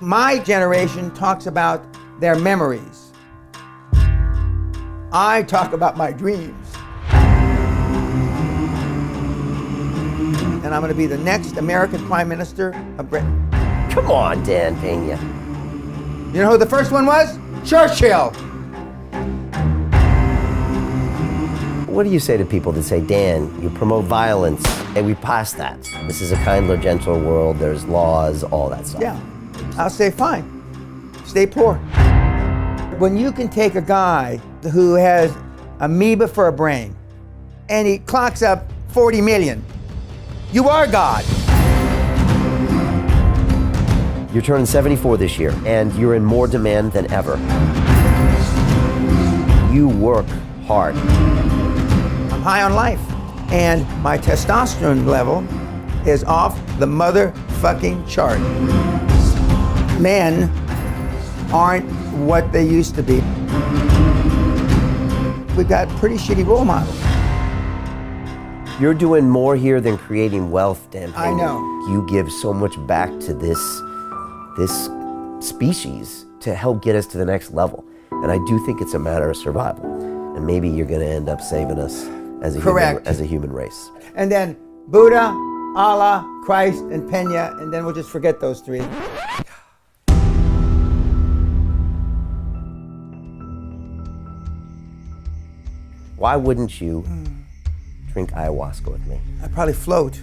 My generation talks about their memories. I talk about my dreams. And I'm going to be the next American Prime Minister of Britain. Come on, Dan Peña. You know who the first one was? Churchill. What do you say to people that say, Dan, you promote violence, and we pass that? This is a kinder, gentler world, there's laws, all that stuff. Yeah, I'll say fine, stay poor. When you can take a guy who has amoeba for a brain and he clocks up 40 million, you are God. You're turning 74 this year, and you're in more demand than ever. You work hard. I'm high on life, and my testosterone level is off the motherfucking chart. Men aren't what they used to be. We've got pretty shitty role models. You're doing more here than creating wealth, Dan Peña. I know. You give so much back to this species to help get us to the next level. And I do think it's a matter of survival. And maybe you're going to end up saving us as a human race. And then Buddha, Allah, Christ, and Peña, and then we'll just forget those three. Why wouldn't you drink ayahuasca with me? I'd probably float.